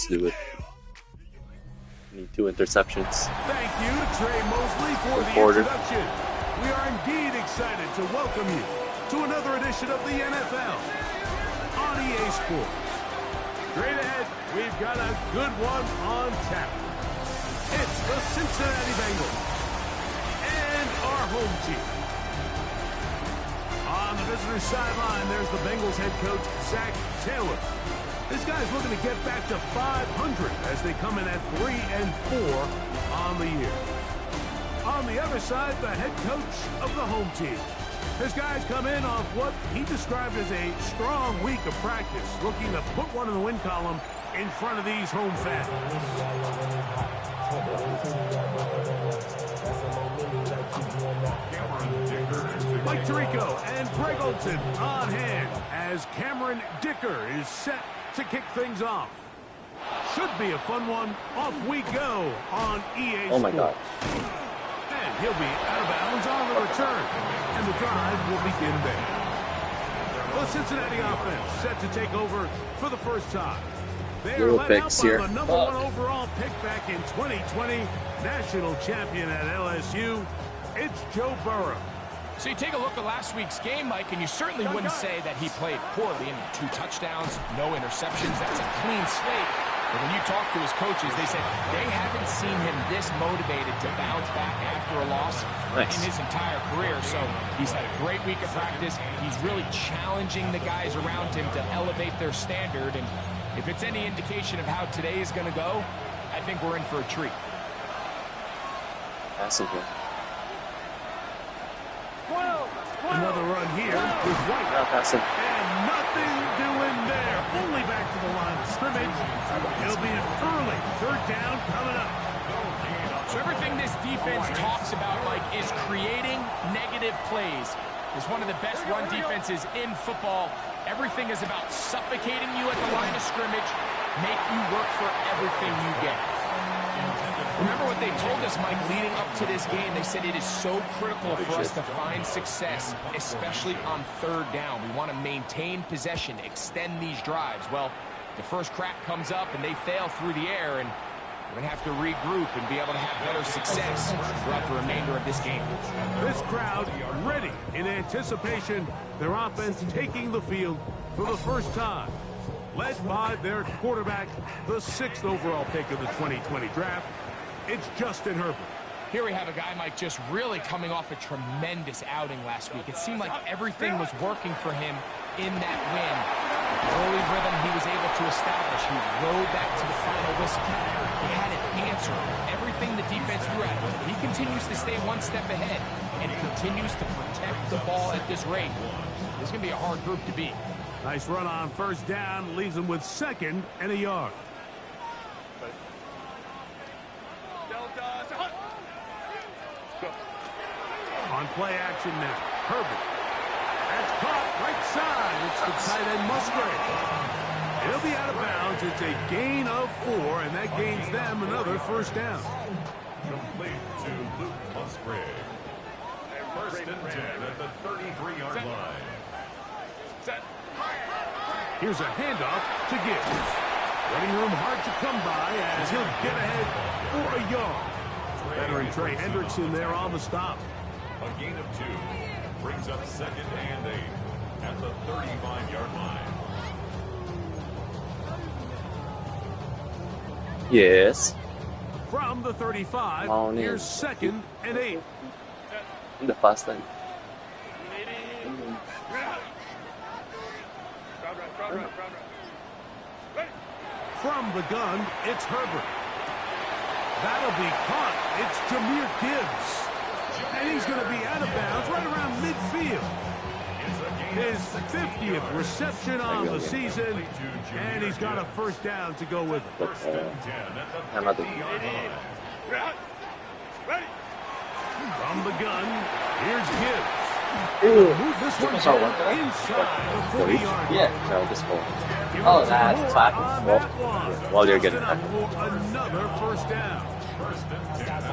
Let's do it. Need 2 interceptions. Thank you to Trey Mosley for the introduction. We are indeed excited to welcome you to another edition of the NFL on EA Sports. Straight ahead, we've got a good one on tap. It's the Cincinnati Bengals and our home team. On the visitor's sideline, there's the Bengals head coach, Zach Taylor. This guy's looking to get back to 500 as they come in at 3-4 on the year. On the other side, the head coach of the home team. His guys come in off what he described as a strong week of practice, looking to put one in the win column in front of these home fans. Mike Tirico and Greg Olsen on hand as Cameron Dicker is set to kick things off. Should be a fun one. Off we go on EA Sports. Oh my God. And he'll be out of bounds on the return. And the drive will begin there. The Cincinnati offense set to take over for the first time. They are led out by the number 1 overall pick back in 2020. National champion at LSU. It's Joe Burrow. So you take a look at last week's game, Mike, and you certainly wouldn't say that he played poorly. I mean, 2 touchdowns, no interceptions. That's a clean slate. But when you talk to his coaches, they said they haven't seen him this motivated to bounce back after a loss in his entire career. So he's had a great week of practice. He's really challenging the guys around him to elevate their standard. And if it's any indication of how today is going to go, I think we're in for a treat. Massive. Another run here with White. And nothing doing there. Only back to the line of scrimmage. It'll be an early 3rd down coming up. So everything this defense talks about, Mike, is creating negative plays. It's one of the best run defenses in football. Everything is about suffocating you at the line of scrimmage, make you work for everything you get. Remember what they told us, Mike, leading up to this game. They said it is so critical for us to find success, especially on 3rd down. We want to maintain possession, extend these drives. Well, the first crack comes up and they fail through the air, and we're going to have to regroup and be able to have better success throughout the remainder of this game. This crowd ready in anticipation. Their offense taking the field for the first time. Led by their quarterback, the 6th overall pick of the 2020 draft. It's Justin Herbert. Here we have a guy, Mike, just really coming off a tremendous outing last week. It seemed like everything was working for him in that win. The early rhythm he was able to establish. He rode back to the final whistle. He had an answer. Everything the defense threw at him. He continues to stay 1 step ahead and continues to protect the ball at this rate. This is going to be a hard group to beat. Nice run on 1st down. Leaves him with 2nd and a yard. On play action now. Herbert. That's caught right side. It's the tight end Musgrave. He'll be out of bounds. It's a gain of 4, and that gains them another 1st down. Complete to Luke Musgrave. 1st and 10 at the 33-yard line. Here's a handoff to Gibbs. Running room hard to come by as he'll get ahead for a yard. Veteran Trey Hendrickson there on the stop. A gain of 2 brings up 2nd and 8 at the 35-yard line. Yes. From the 35, here's 2nd and 8. In the fast line. From the gun, it's Herbert. That'll be caught. It's Jahmyr Gibbs. And he's going to be out of bounds right around midfield. His 50th reception on the season, and he's got a 1st down to go with it. First and 10 at the 50-yard line. From the gun, here's Gibbs. Move this one down inside the 40-yard line. Yeah, so this ball. Oh, that's flat. While you're getting back. Another 1st down.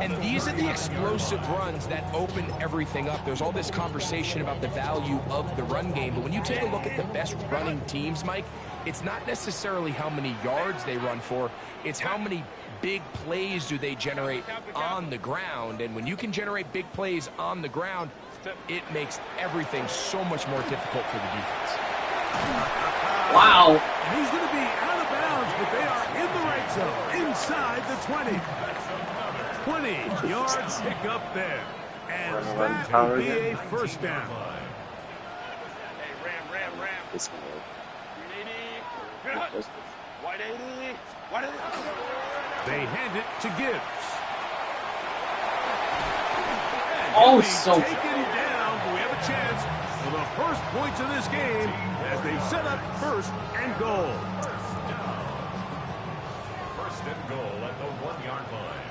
And these are the explosive runs that open everything up. There's all this conversation about the value of the run game, but when you take a look at the best running teams, Mike, it's not necessarily how many yards they run for, it's how many big plays do they generate on the ground. And when you can generate big plays on the ground, it makes everything so much more difficult for the defense. Wow. And he's going to be out of bounds, but they are in the right zone, inside the 20. 20-yard pickup there. And that will be a first down. This one. They hand it to Gibbs. Oh, so taken down, but we have a chance for the first points of this game as they set up first and goal. First and goal at the 1-yard line.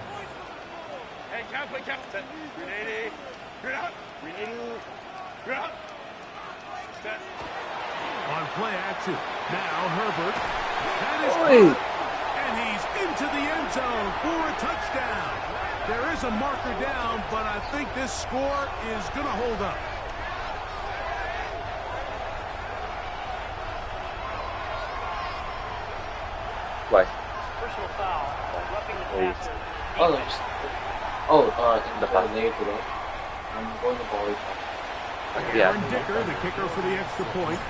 Hey, count. Ready. Set. On play action. Now Herbert. That is caught, and he's into the end zone for a touchdown. There is a marker down, but I think this score is going to hold up. Why? Personal foul. Roughing the passer. In the family today. I'm going to ball it. Yeah. Aaron Dicker, the kicker for the extra point.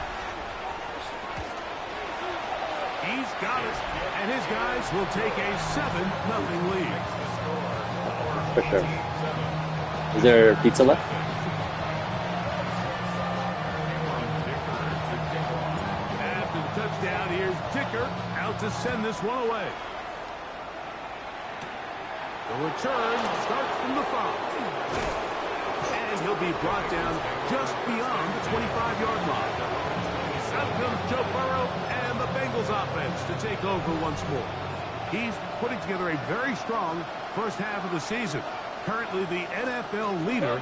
He's got it, and his guys will take a 7-0 lead. For sure. Is there pizza left? After the touchdown, here's Dicker out to send this one away. The return starts from the 5. And he'll be brought down just beyond the 25-yard line. Out comes Joe Burrow and the Bengals offense to take over once more. He's putting together a very strong first half of the season. Currently the NFL leader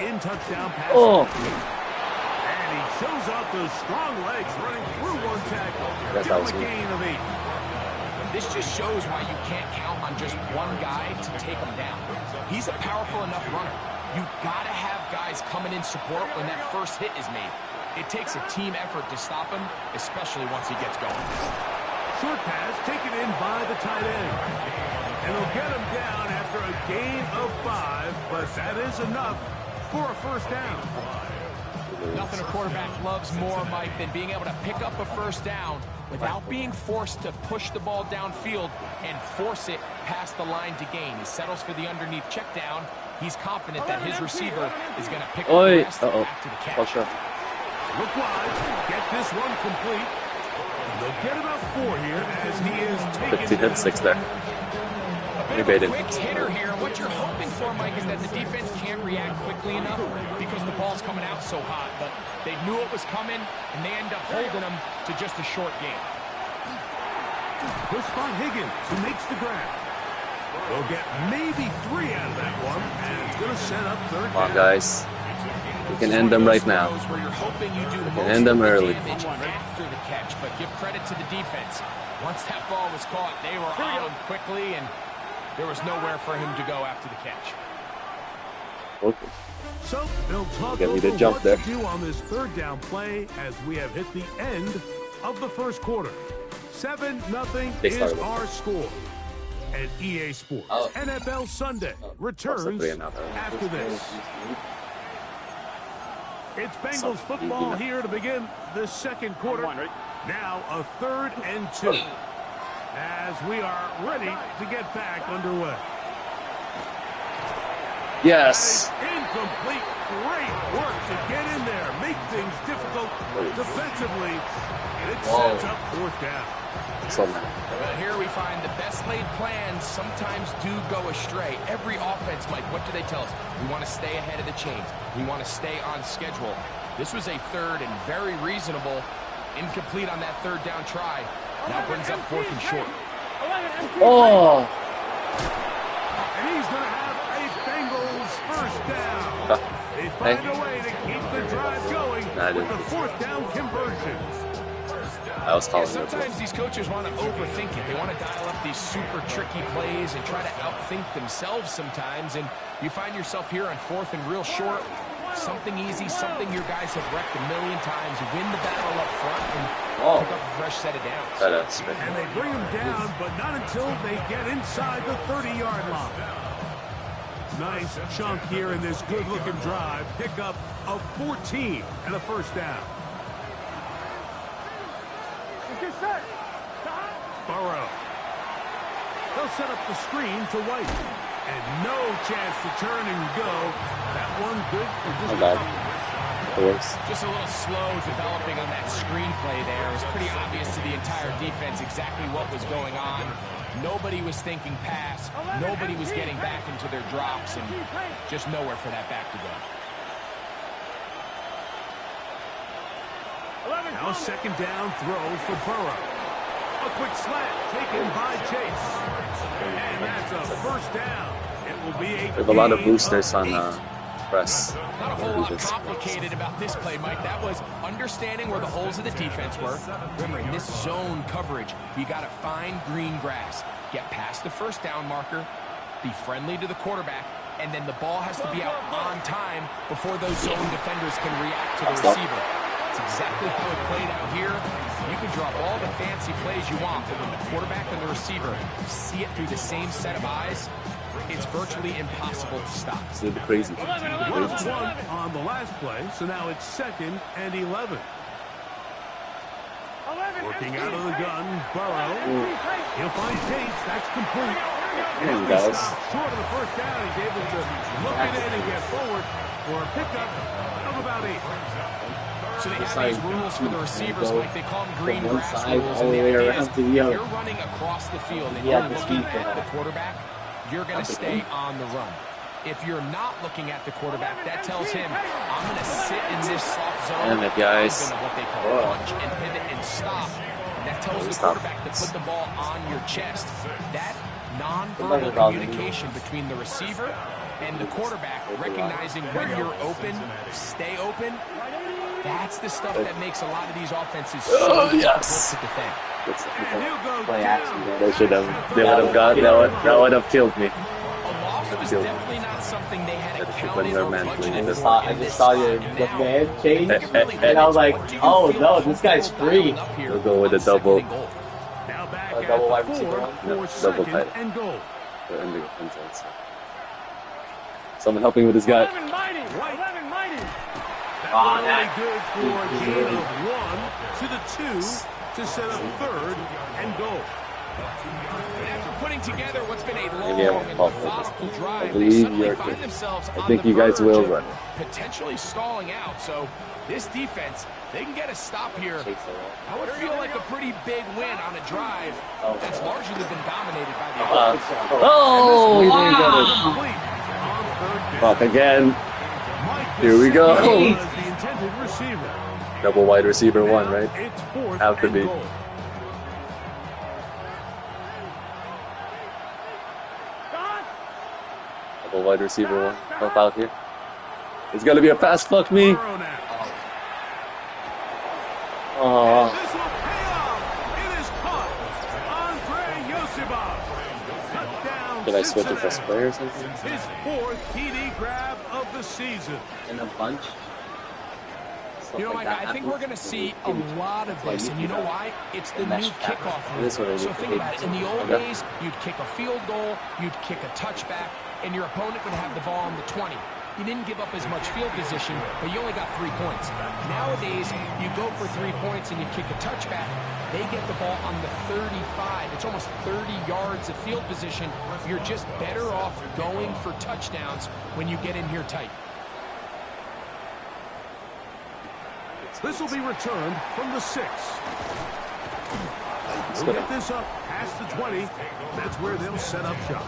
in touchdown passes. Oh. And he shows off those strong legs running through one tackle. Give him a gain of 8. This just shows why you can't count on just one guy to take him down. He's a powerful enough runner. You gotta have guys coming in support when that first hit is made. It takes a team effort to stop him, especially once he gets going. Short pass taken in by the tight end. And they'll get him down after a gain of 5, but that is enough for a first down. Nothing a quarterback loves more, Mike, than being able to pick up a first down without being forced to push the ball downfield and force it past the line to gain. He settles for the underneath check down. He's confident that his receiver is going to pick up the rest after the catch. Oh, sure. Look wide, get this one complete. And they'll get about 4 here as he is taken 15 and 6 there. A bit of a quick hitter here. What you're hoping for, Mike, is that the defense can't react quickly enough because the ball's coming out so hot. But they knew it was coming, and they end up holding them to just a short game. Push by Higgins, who makes the grab. They'll get maybe 3 out of that one, and it's going to set up third Come on, down. guys. We can end them right now. Where you're hoping you do We can end them early. damage after the catch, but give credit to the defense. Once that ball was caught, they were on him quickly, and there was nowhere for him to go after the catch. Okay. So they'll talk Get me over the jump what there. to do on this third down play as we have hit the end of the first quarter. 7-0 They is started. our score. And EA Sports NFL Sunday returns after this. It's Bengals football here to begin the second quarter. Now a 3rd and 2 as we are ready to get back underway. Yes. Incomplete. Great work to get in there, make things difficult defensively, and it sets up 4th down. Well, here we find the best laid plans sometimes do go astray. Every offense, Mike, what do they tell us? We want to stay ahead of the chains. We want to stay on schedule. This was a 3rd and very reasonable. Incomplete on that 3rd down try. Now brings up 4th and short. Oh. And he's going to have a Bengals first down. They find a way to keep the drive going with the 4th down conversion. I was calling it. Sometimes these coaches want to overthink it. They want to dial up these super tricky plays and try to outthink themselves sometimes. And you find yourself here on 4th and real short. Something easy, something your guys have wrecked a million times. Win the battle up front and pick up a fresh set of downs. And they bring him down, but not until they get inside the 30-yard line. Nice chunk here in this good-looking drive. Pick up of 14 and a first down. Burrow. They'll set up the screen to White. And no chance to turn and go. That one good for just a couple. Just a little slow developing on that screenplay there. It was pretty obvious to the entire defense exactly what was going on. Nobody was thinking pass. Nobody was getting back into their drops, and just nowhere for that back to go. Now second down throw for Burrow. A quick slant taken by Chase. And that's a first down. It will be We have a lot of boosters on press. Not a whole lot complicated about this play, Mike. That was understanding where the holes of the defense were. Remember, in this zone coverage, you got to find green grass. Get past the first down marker, be friendly to the quarterback, and then the ball has to be out on time before those zone defenders can react to the receiver. That's exactly how it played out here. You can draw all the fancy plays you want, but when the quarterback and the receiver see it through the same set of eyes, it's virtually impossible to stop. It's a little bit crazy. One on the last play, so now it's 2nd and 11. Working out of the gun, Burrow. He'll find Chase. That's complete. He does. Short of the first down, he's able to look it in and get forward for a pickup of about 8. So they have these rules for the receivers, like they call them green grass side, rules. all And the the way idea around is, to the if other. you're running across the field and Yeah, you're this looking weekend. at the quarterback, you're going to stay on the run. If you're not looking at the quarterback, that tells him, I'm going to sit in this soft zone. Damn it, guys. I'm going to what they call punch and pivot and stop. And that tells the quarterback to put the ball on your chest. That nonverbal communication between the receiver and the quarterback, recognizing when you're open, stay open, that's the stuff that makes a lot of these offenses so difficult to defend. Play action. They would have got that would have killed me. A loss was definitely not something they had accounted or budgeted for. I just saw the man change, and I was like, oh no, this guy's free. We'll go with a double. Now back A double wide at the receiver 4 one? for Double 2nd tight. and goal. Someone helping with this guy. That only good for a gain of 1 to the 2 to set up 3rd and goal. After putting together what's been a long Maybe I and won't fall for methodical this. I drive, they believe suddenly you're find good. themselves I on think the you guys verge will of run. potentially stalling out. So this defense, they can get a stop here. I would feel like a pretty big win on a drive that's largely been dominated by the offense. Oh, we didn't get it. Fuck again. Here we go. The intended receiver. Double wide receiver 1, right? It's 4th Have to and be. goal. Double wide receiver 1. Help out here. It's gonna be a pass. Fuck me. Burrow now. Oh, This will pay off. It is caught. Andre Yosibov. Touchdown. did I switch it for Cincinnati. spray or something? His 4th TD grab of the season. In a bunch. You know, Mike, I think we're going to see a lot of this, and you know why? It's the new kickoff This rule. one I So need to think hate. about it. In the old Yeah. days, you'd kick a field goal, you'd kick a touchback, and your opponent would have the ball on the 20. You didn't give up as much field position, but you only got 3 points. Nowadays, you go for 3 points and you kick a touchback. They get the ball on the 35. It's almost 30 yards of field position. You're just better off going for touchdowns when you get in here tight. This will be returned from the 6. We'll get this up past the 20. That's where they'll set up shop.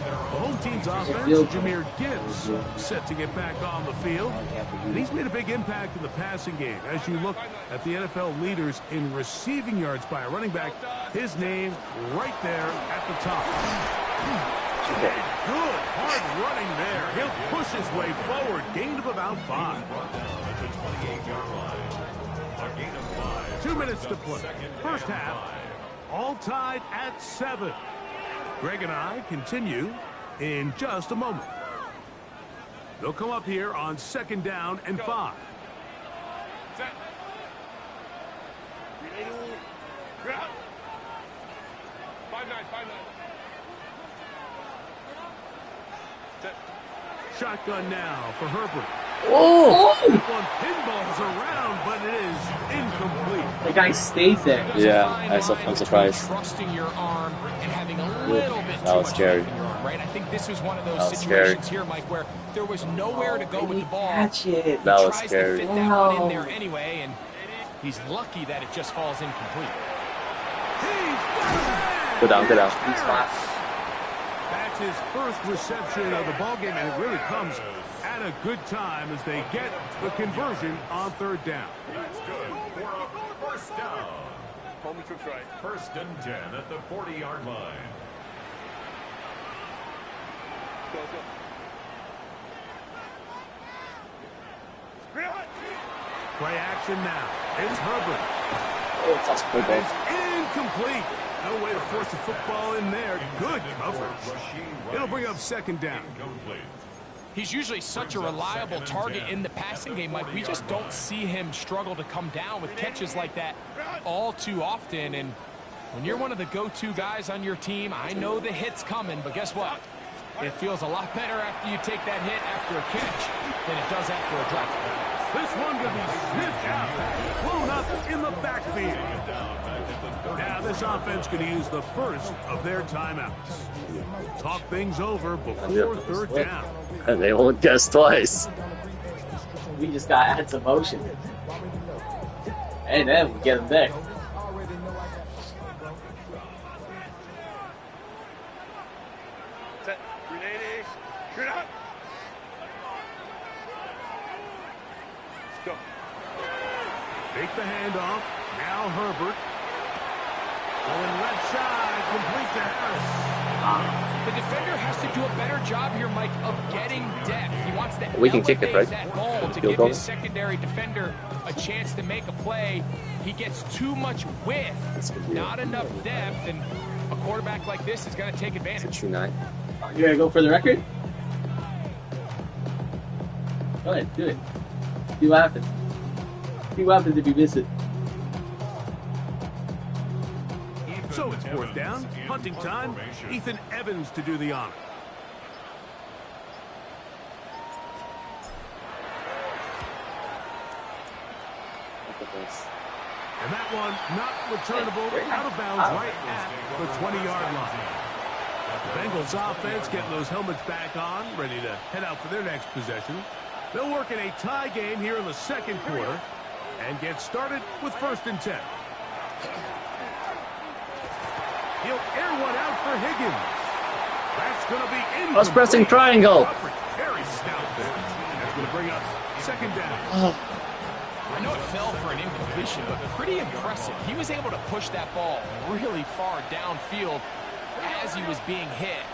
The home team's offense, Jahmyr Gibbs, set to get back on the field. And he's made a big impact in the passing game. As you look at the NFL leaders in receiving yards by a running back, his name right there at the top. Good, hard running there. He'll push his way forward. Gain of about 5. 2 minutes to play. First half, all tied at 7. Greg and I continue in just a moment. They'll come up here on 2nd down and 5. Set. Ready. Ground. 5-9, 5-9. Set. Shotgun now for Herbert. Oh! That one pinballs around, but it is incomplete. The guy stays there. Yeah, I'm surprised. Trusting your arm and having a little bit That too was much scary. faith in your arm, right? I think this was one of That those was situations scary. here, Mike, where there was nowhere to go with the ball. Catch it. That He was tries scary. to fit that one in there anyway, and he's lucky that it just falls incomplete. Go down, go down. That's his first reception of the ballgame, and it really comes at a good time as they get the conversion on 3rd down. That's good for a first down. Home troops right. 1st and 10 at the 40-yard line. Go, go. Ground. Play action now. It's Herbert. Oh, that's good ball. It's incomplete. No way to force the football in there. Good coverage. It'll bring up 2nd down. Incomplete. He's usually such a reliable target in the passing game, Mike. We just don't see him struggle to come down with catches like that all too often. And when you're one of the go-to guys on your team, I know the hit's coming, but guess what? It feels a lot better after you take that hit after a catch than it does after a drop. This one could be sniffed out. Blown up in the backfield. Now this offense going to use the first of their timeouts. Talk things over before 3rd down. And they won't guess twice. We just got to add some motion. And then we get him there. Set. Ready. Ground. Let's go. Fake the handoff. Now Herbert. Going left side. Complete to Harris. The defender has to do a better job here, Mike, of getting depth. He wants to We can kick it, right? that ball to Field give goal? his secondary defender a chance to make a play. He gets too much width, not enough depth, and a quarterback like this is going to take advantage. 2-9. You ready to go for the record? Go ahead, do it. See what happens. See what happens if you miss it. So it's 4th down. Punting time. Ethan Evans to do the honor. And that one not returnable, out of bounds right at the 20-yard line. The Bengals offense getting those helmets back on, ready to head out for their next possession. They'll work in a tie game here in the 2nd quarter and get started with 1st and 10. He'll air one out for Higgins. That's going to be in. I was pressing triangle. Very stout there. That's going to bring us 2nd down. I know it fell for an incompletion, but pretty impressive. He was able to push that ball really far downfield as he was being hit.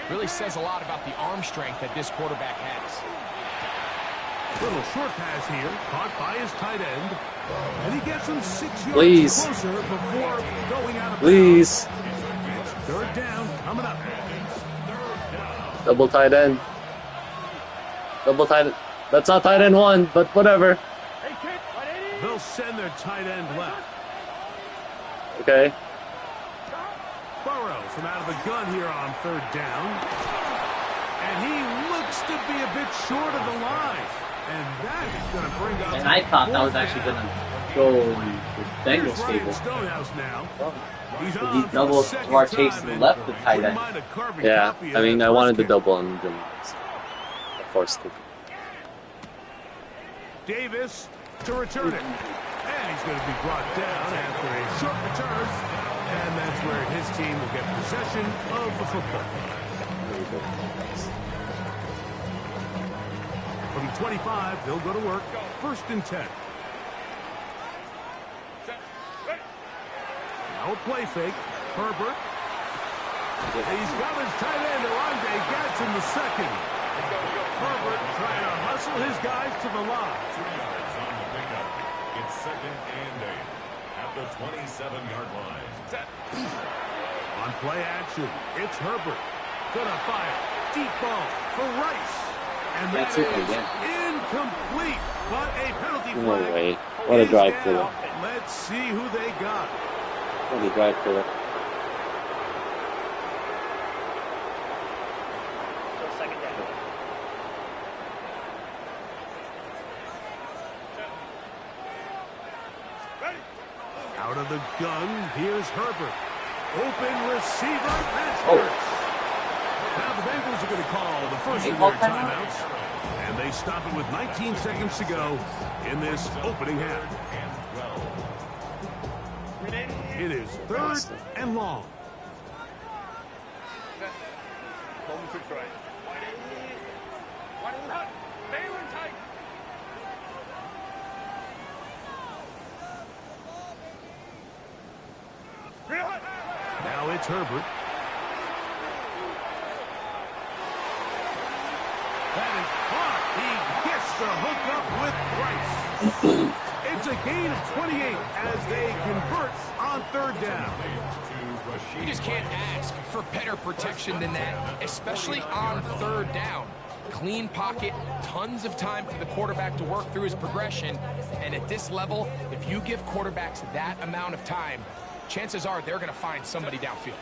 Really says a lot about the arm strength that this quarterback has. Little short pass here, caught by his tight end. And he gets him 6 yards Please. closer before going out of Please. bounds. It's 3rd down coming up. Double tight end. Double tight end. That's not tight end 1, but whatever. They'll send their tight end left. Okay. Burrows from out of the gun here on 3rd down. And he looks to be a bit short of the line. And that is going to bring up... And I thought that was actually going to go in the Bengals stable. Stonehouse now. He's He doubled Jamar Chase to the left, the tight end. Yeah, I mean, I wanted the double and then of course. Davis to return it. And he's going to be brought down after a short return. And that's where his team will get possession of the football. From 25, they'll go to work. 1st and 10. Now a play fake. Herbert. He's got his tight end, Orlando Gatz in the 2nd. Herbert trying to hustle his guys to the line. 2 yards on the pickup. It's 2nd and 8 at the 27-yard line. On play action, it's Herbert. Gonna fire. Deep ball for Rice. And That's that it is again. incomplete. But a penalty No flag way. What a is drive down. killer. Let's see who they got. What a drive killer. Out of the gun, here's Herbert. Open receiver, that's Hurts. Now the Bengals are going to call the first of their timeouts. And they stop it with 19 seconds to go in this opening half. It is 3rd and long. Home to try. Now it's Herbert. That is caught. He gets the hook up with Price. It's a gain of 28 as they convert on 3rd down. You just can't ask for better protection than that, especially on 3rd down. Clean pocket, tons of time for the quarterback to work through his progression. And at this level, if you give quarterbacks that amount of time, chances are they're going to find somebody downfield.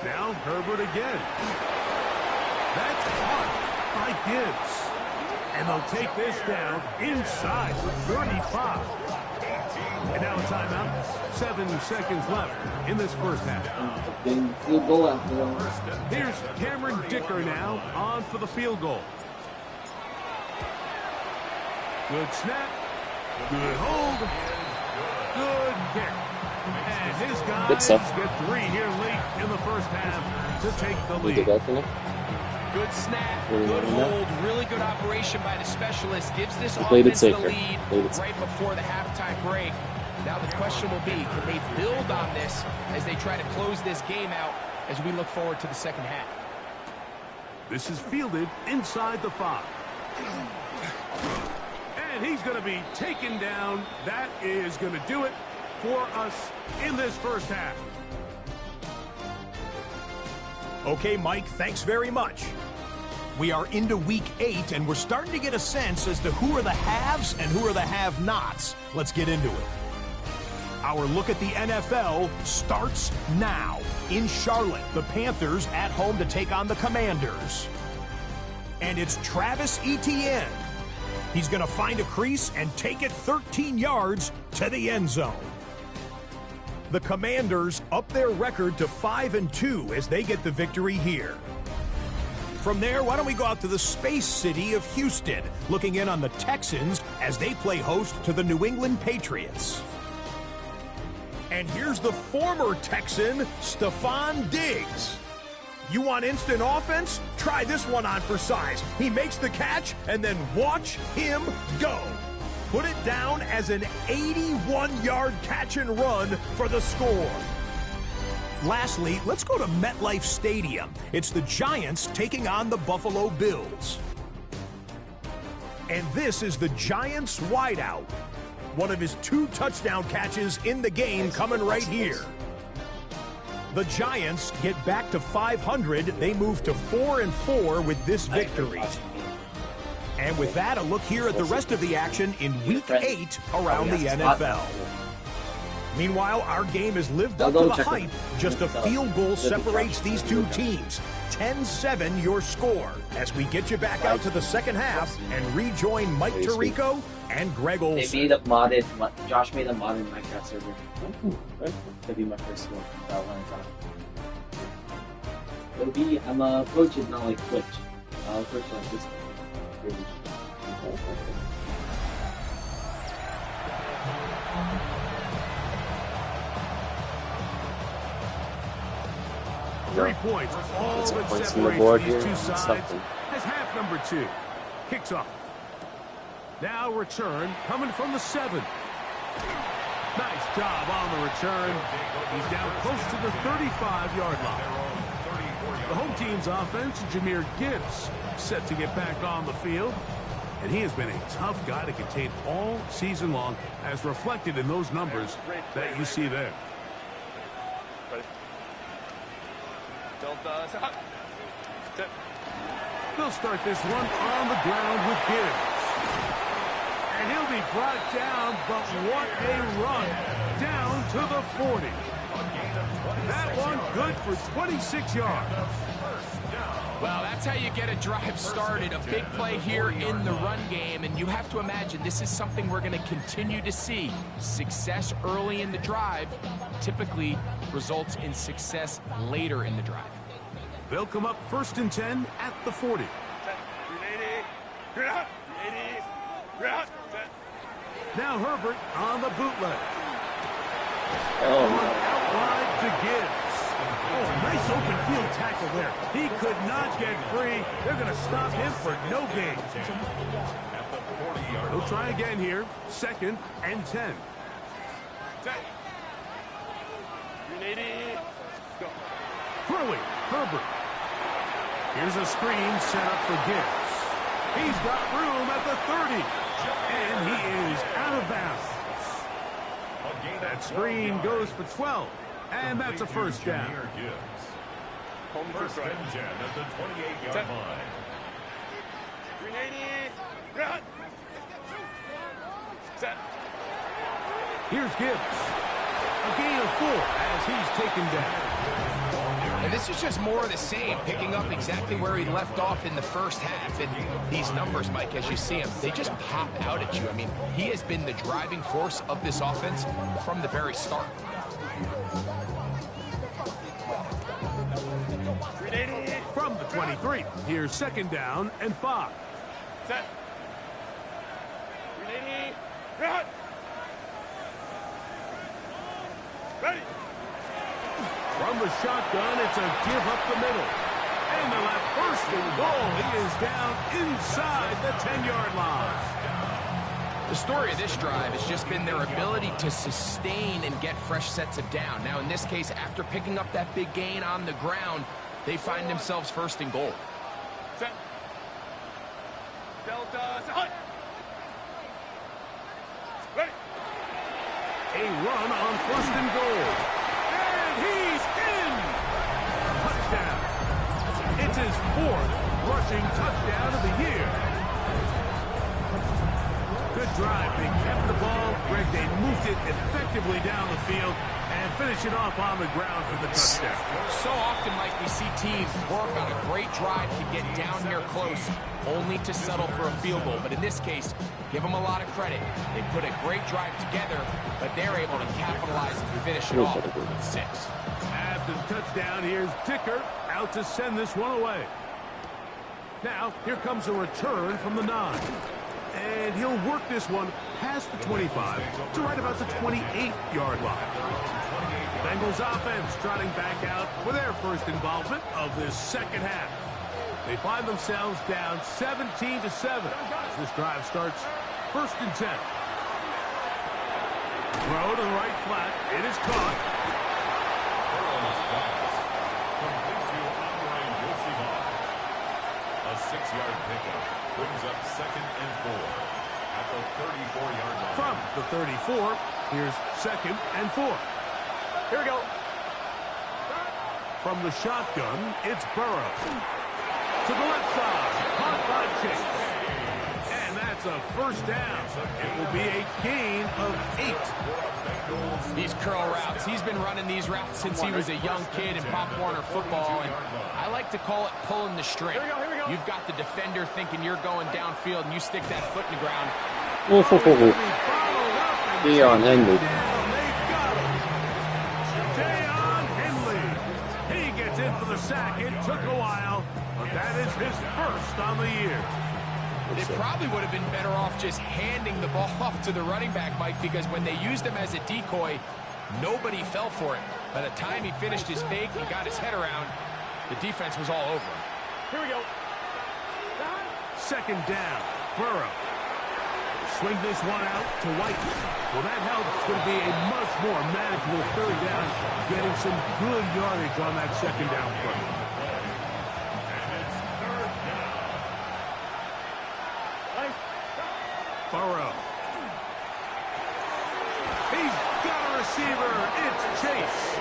Now Herbert again. That's caught by Gibbs. And they'll take this down inside the 35. And now a timeout. 7 seconds left in this first half. Field goal after them. Here's Cameron Dicker now on for the field goal. Good snap. Good hold. Good kick. And his guys get 3 here late in the first half to take the lead. Good snap, good hold, really good operation by the specialist. Gives this Played it offense the safer. lead right before the halftime break. Now the question will be, can they build on this as they try to close this game out as we look forward to the second half? This is fielded inside the 5. And he's going to be taken down. That is going to do it for us in this first half. Okay, Mike, thanks very much. We are into week 8, and we're starting to get a sense as to who are the haves and who are the have-nots. Let's get into it. Our look at the NFL starts now. In Charlotte, the Panthers at home to take on the Commanders. And it's Travis Etienne. He's going to find a crease and take it 13 yards to the end zone. The Commanders up their record to 5-2 as they get the victory here. From there, why don't we go out to the space city of Houston, looking in on the Texans as they play host to the New England Patriots. And here's the former Texan, Stephon Diggs. You want instant offense? Try this one on for size. He makes the catch, and then watch him go. Put it down as an 81-yard catch and run for the score. Lastly, let's go to MetLife Stadium. It's the Giants taking on the Buffalo Bills. And this is the Giants wideout. One of his 2 touchdown catches in the game coming right here. The Giants get back to 500. They move to 4-4 with this victory. And with that, a look here at the rest of the action in Week 8 around the NFL. Meanwhile, our game has lived up to the hype. Just a field goal separates these two teams. 10-7 your score as we get you back out to the second half and rejoin Mike Tirico and Greg Olson. They made a modded, Josh made a modded Minecraft server. That'd be my first one. That one I thought. It'll be, I'm a coach, it's not like Twitch. I'll coach like this. 3 points. All Get some that points on the separates board these here. two sides Something. as half number 2 kicks off. Now return coming from the 7. Nice job on the return. He's down close to the 35-yard line. The home team's offense, Jahmyr Gibbs, set to get back on the field. And he has been a tough guy to contain all season long, as reflected in those numbers that you see there. They'll start this one on the ground with Gibbs. And he'll be brought down, but what a run. Down to the 40. That one good for 26 yards. Well, that's how you get a drive started. A big play here in the run game, and you have to imagine this is something we're going to continue to see. Success early in the drive typically results in success later in the drive. They'll come up 1st and 10 at the 40. Now Herbert on the bootleg. Oh, Out wide to Gibbs. Oh, nice open field tackle there. He could not get free. They're going to stop him for no gain. He'll try again here. 2nd and 10. Throwing, Herbert. Here's a screen set up for Gibbs. He's got room at the 30. And he is out of bounds. That screen goes for 12. And that's a first down. First and 10 at the 28-yard line. Here's Gibbs. A gain of 4 as he's taken down. And this is just more of the same, picking up exactly where he left off in the first half. And these numbers, Mike, as you see them, they just pop out at you. I mean, he has been the driving force of this offense from the very start. From the 23, here's 2nd down and 5. Set. Ready. From the shotgun, it's a give up the middle. And they'll have 1st and goal. He is down inside the 10-yard line. The story of this drive has just been their ability to sustain and get fresh sets of down. Now, in this case, after picking up that big gain on the ground, they find themselves 1st and goal. Set. Delta. Set. Ready. A run on 1st and goal. And he's in! Touchdown. It's his 4th rushing touchdown of the year. Good drive. They kept the ball. Greg, they moved it effectively down the field and finish it off on the ground for the touchdown. So often, Mike, we see teams work on a great drive to get down here close, only to settle for a field goal. But in this case, give them a lot of credit. They put a great drive together, but they're able to capitalize and finish it off with 6. After the touchdown, here's Dicker out to send this one away. Now, here comes a return from the 9. And he'll work this one past the 25 to right about the 28-yard line. Bengals offense trotting back out for their first involvement of this 2nd half. They find themselves down 17-7 as this drive starts 1st and 10. Throw to the right flat. It is caught. A 6-yard pickup brings up 2nd and 4 at the 34-yard line. From the 34, here's 2nd and 4. Here we go. From the shotgun, it's Burrow. To the left side, caught by Chase. And that's a 1st down. It will be a gain of 8. These curl routes, he's been running these routes since he was a young kid in Pop Warner football, and I like to call it pulling the string. You've got the defender thinking you're going downfield, and you stick that foot in the ground. Dion Henley. Dion Henley. He gets in for the sack. It took a while, but that is his 1st on the year. They probably would have been better off just handing the ball off to the running back, Mike, because when they used him as a decoy, nobody fell for it. By the time he finished his fake and got his head around, the defense was all over him. Here we go. 2nd down. Burrow. Swing this one out to White. Well, that helps. It's going to be a much more manageable 3rd down, getting some good yardage on that 2nd down play. Burrow. He's got a receiver. It's Chase.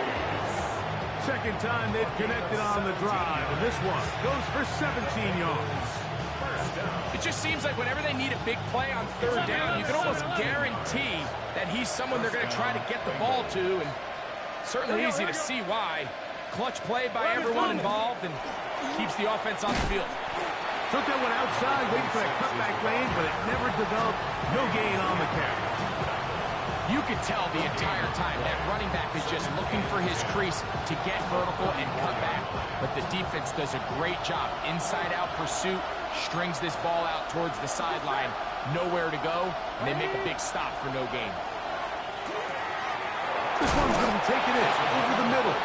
Second time they've connected on the drive, and this one goes for 17 yards. It just seems like whenever they need a big play on third down, you can almost guarantee that he's someone they're going to try to get the ball to, and certainly easy to see why. Clutch play by everyone involved and keeps the offense on the field. Took that one outside, waiting for that cutback lane, but it never developed. No gain on the carry. You could tell the entire time that running back is just looking for his crease to get vertical and cut back. But the defense does a great job. Inside-out pursuit, strings this ball out towards the sideline. Nowhere to go, and they make a big stop for no gain. This one's going to be taken in over the middle.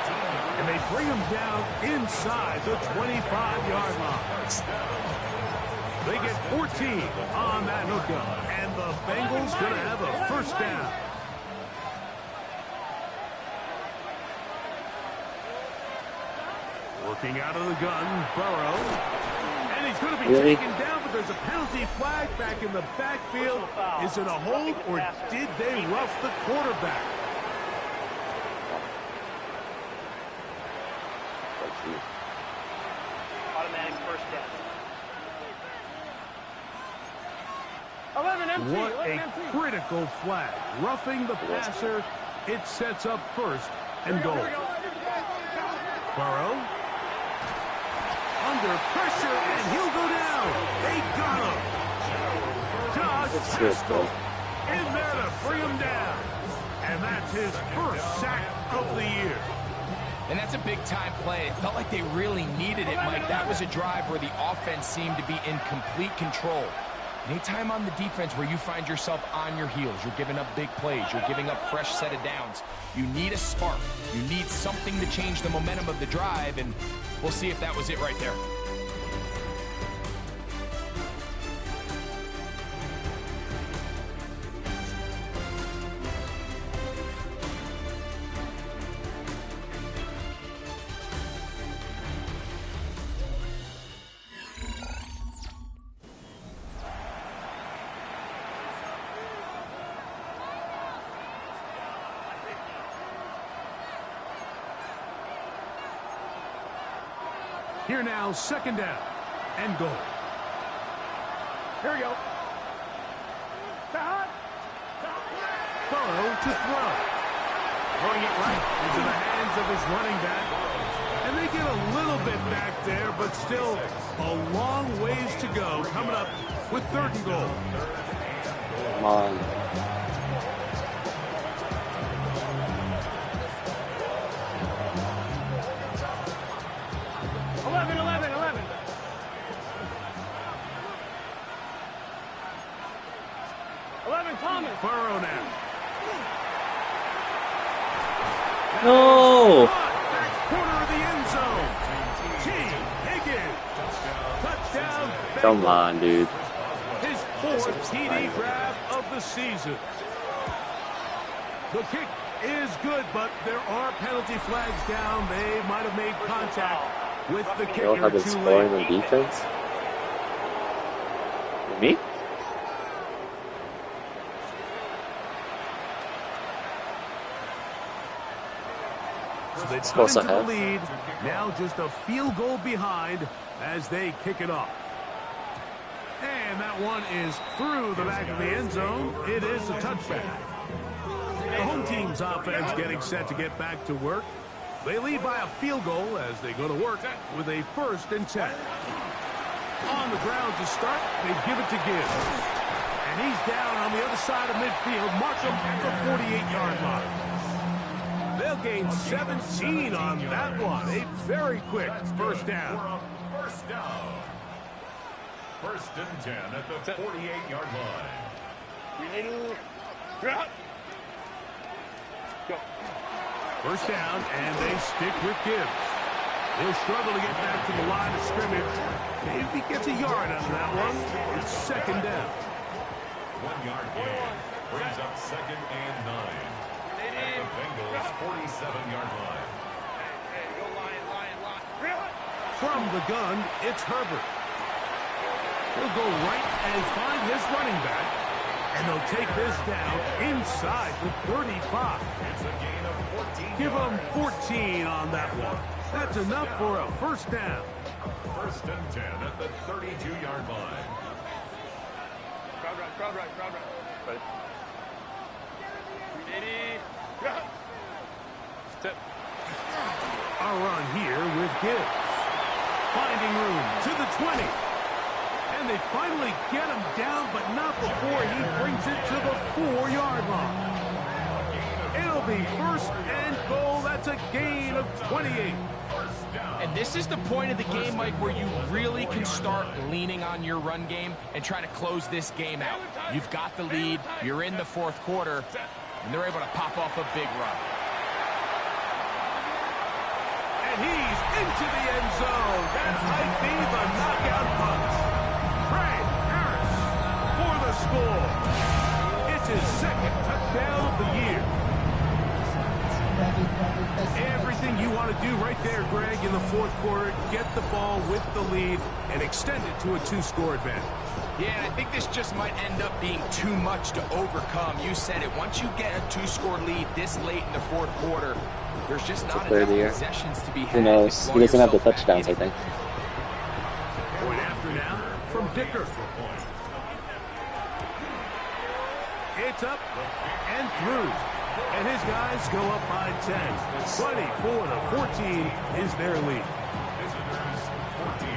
And they bring him down inside the 25-yard line. They get 14 on that hookup. And the Bengals going to have a first down. Working out of the gun, Burrow. And he's going to be taken down, but there's a penalty flag back in the backfield. Is it a hold, or did they rough the quarterback? Automatic first down. 11 empty. What 11 a empty. critical flag. Roughing the passer, it sets up first and goal. Burrow. Under pressure, and he'll go down. They got him. Josh Driscoll in there to bring him down. And that's his first sack of the year. And that's a big-time play. It felt like they really needed it, Mike. That was a drive where the offense seemed to be in complete control. Anytime on the defense where you find yourself on your heels, you're giving up big plays, you're giving up fresh set of downs, you need a spark. You need something to change the momentum of the drive, and we'll see if that was it right there. Here now, second down and goal. Here we go. Burrow to throw. Throwing it right into the hands of his running back. And they get a little bit back there, but still a long ways to go. Coming up with third and goal. Come on. Thomas. Burrow now. No! Back corner of the end zone. T. Higgins. Touchdown. Come Bengals. on, dude. His fourth TD grab of the season. The kick is good, but there are penalty flags down. They might have made contact with the kicker You don't have been too scoring late. on defense? Me? So they Supposed cut to into the have. lead. Now just a field goal behind as they kick it off. And that one is through the back of the end zone. It is a touchback. The home team's offense getting set to get back to work. They lead by a field goal as they go to work with a 1st and 10. On the ground to start, they give it to Gibbs. And he's down on the other side of midfield. Mark him at the 48-yard line. They'll gain 17 on that one. A very quick first down. First down. 1st and 10 at the 48-yard line. Go. First down, and they stick with Gibbs. He'll struggle to get back to the line of scrimmage. Maybe gets a yard out of that one. It's 2nd down. 1-yard gain. Brings up 2nd and 9. At the Bengals' 47-yard line. From the gun, it's Herbert. He'll go right and find his running back. And they'll take this down inside the 35. It's a gain of 14 Give them yards. 14 on that one. That's enough for a first down. First and 10 at the 32-yard line. Crowd right, crowd right, crowd right. Ready? Ready? Go. Step. A run here with Gibbs. Finding room to the 20. And they finally get him down, but not before he brings it to the 4-yard line. It'll be first and goal. That's a gain of 28. And this is the point of the game, Mike, where you really can start leaning on your run game and try to close this game out. You've got the lead, you're in the fourth quarter, and they're able to pop off a big run. And he's into the end zone. That might be the knockout punch. Craig Harris for the score. It's his second touchdown of the year. Everything you want to do right there, Greg, in the fourth quarter, get the ball with the lead and extend it to a 2-score advantage. Yeah, and I think this just might end up being too much to overcome. You said it. Once you get a 2-score lead this late in the fourth quarter, there's just not enough possessions to be had. Who knows? He doesn't have the touchdowns, I think. Point after now from Dicker. It's up and through. And his guys go up by 10. 24-14 is their lead. Visitors 14.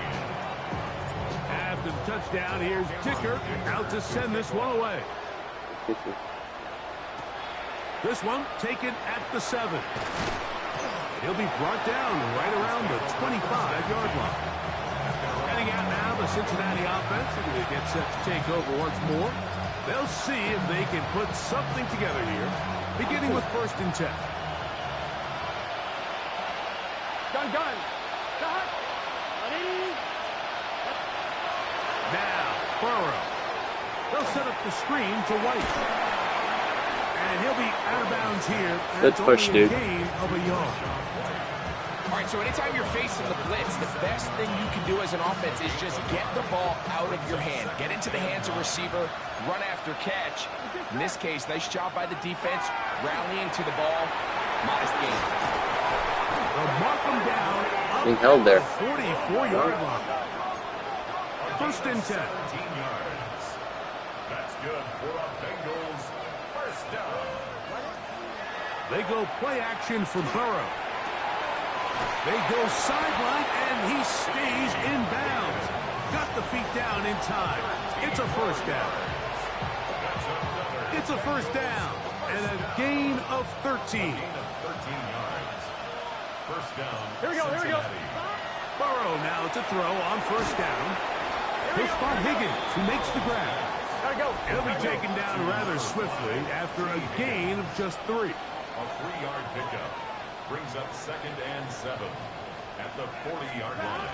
After the touchdown, here's Dicker out to send this one away. This one taken at the 7. He'll be brought down right around the 25-yard line. Heading out now, the Cincinnati offense, and they get set to take over once more. They'll see if they can put something together here, beginning with first and 10. Gun, gun. Cut. Ready? Now, Burrow. They'll set up the screen to White. And he'll be out of bounds here. Good push, only a dude. gain of a yard. All right, so anytime you're facing the blitz, the best thing you can do as an offense is just get the ball out of your hand. Get into the hands of receiver, run after catch. In this case, nice job by the defense, rallying to the ball. Modest gain. They'll mark them down. Being held there. 44-yard line. First and 10. 17 yards. That's good for a Bengals first down. They go play action for Burrow. They go sideline, and he stays in bounds. Got the feet down in time. It's a first down. It's a first down, and a gain of 13. Gain of 13 yards. First down. Here we go, here we go. Cincinnati. Burrow now to throw on first down. He'll spot Higgins, who makes the grab. Gotta go. He'll be taken down rather swiftly after a gain of just 3. A 3-yard pickup. Brings up second and 7 at the 40-yard line.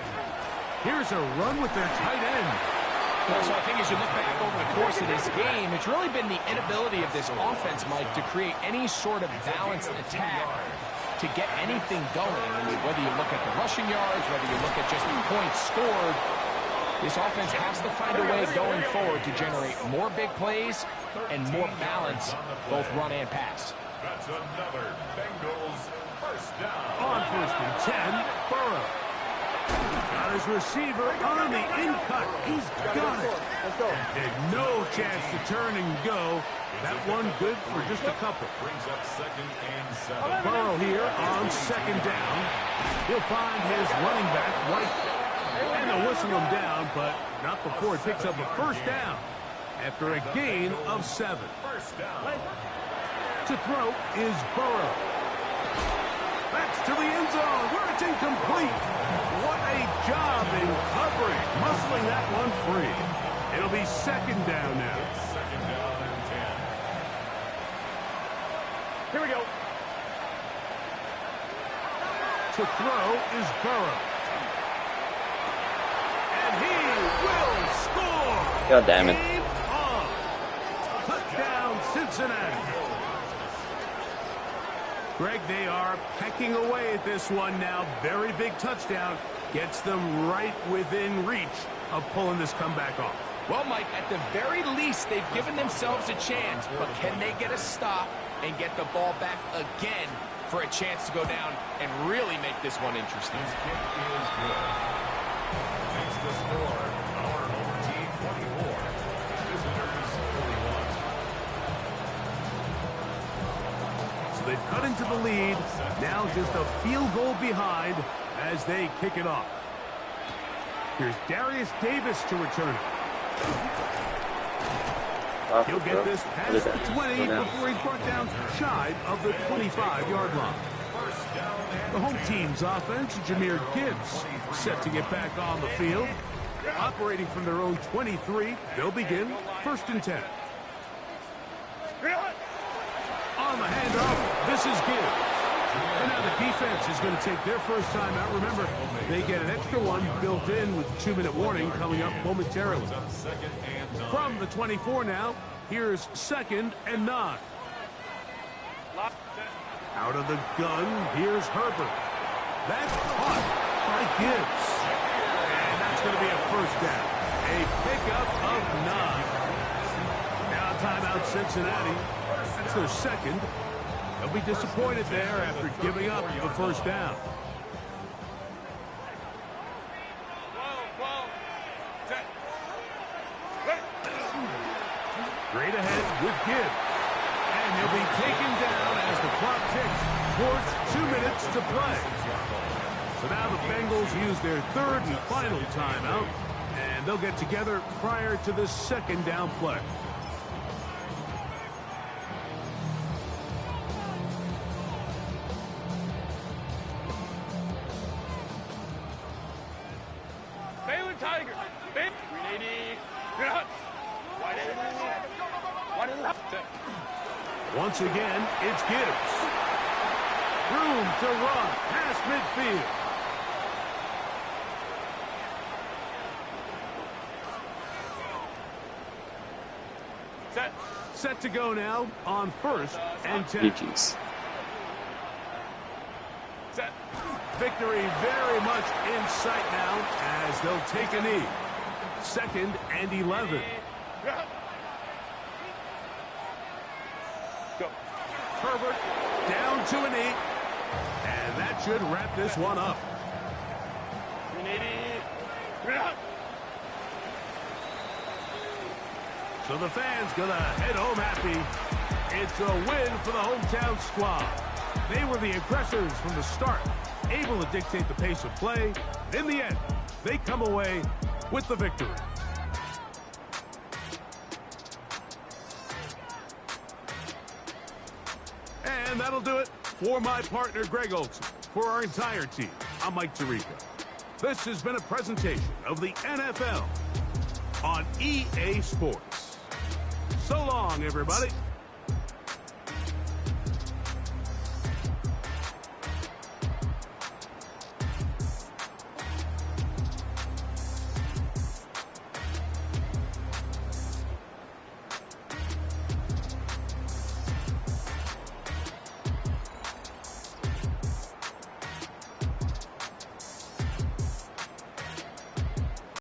Here's a run with their tight end. So I think as you look back over the course of this game, it's really been the inability of this offense, Mike, to create any sort of balanced attack to get anything going. I mean, whether you look at the rushing yards, whether you look at just the points scored, this offense has to find a way going forward to generate more big plays and more balance, both run and pass. That's another Bengals first down. On first and 10, Burrow. Got his receiver on the in-cut. He's got it. Let's go. And no chance to turn and go. That one good for just a couple. Brings up second and 7. Burrow here on second down. He'll find his running back, White. And they'll whistle him down, but not before he picks up a first down after a gain of 7. First down. To throw is Burrow. That's to the end zone where it's incomplete. What a job in covering, muscling that one free. It'll be second down now. Second down and 10. Here we go. To throw is Burrow. And he will score. God damn it. Game on. Touchdown, Cincinnati. Greg, they are pecking away at this one now. Very big touchdown. Gets them right within reach of pulling this comeback off. Well, Mike, at the very least, they've given themselves a chance, but can they get a stop and get the ball back again for a chance to go down and really make this one interesting? His kick is good. Makes the score our home team 24, visitors 41. So they've cut into the lead. Now just a field goal behind as they kick it off. Here's Darius Davis to return it. He'll get this past the 20 before he's brought down shy of the 25-yard line. The home team's offense, Jahmyr Gibbs, set to get back on the field. Operating from their own 23, they'll begin 1st and 10. On the handoff, this is Gibbs. And now the defense is going to take their first time out. Remember, they get an extra one built in with the 2-minute warning coming up momentarily. From the 24 now, here's 2nd and 9. Out of the gun, here's Herbert. That's caught by Gibbs. And that's going to be a first down. A pickup of 9. Now timeout Cincinnati. That's their second. They'll be disappointed there after giving up the first down. Straight ahead with Gibbs. And he'll be taken down as the clock ticks towards 2 minutes to play. So now the Bengals use their 3rd and final timeout, and they'll get together prior to the 2nd down play. Tiger. 380. Once again, it's Gibbs. Room to run past midfield. Set to go now on 1st and 10. GG's. Set. Victory very much in sight now as they'll take a knee. 2nd and 11. Go. Herbert down to a knee. And that should wrap this one up. 380. So the fans gonna head home happy. It's a win for the hometown squad. They were the aggressors from the start, able to dictate the pace of play. In the end, they come away with the victory. And that'll do it for my partner, Greg Olson. For our entire team, I'm Mike Tirico. This has been a presentation of the NFL on EA Sports. So long, everybody.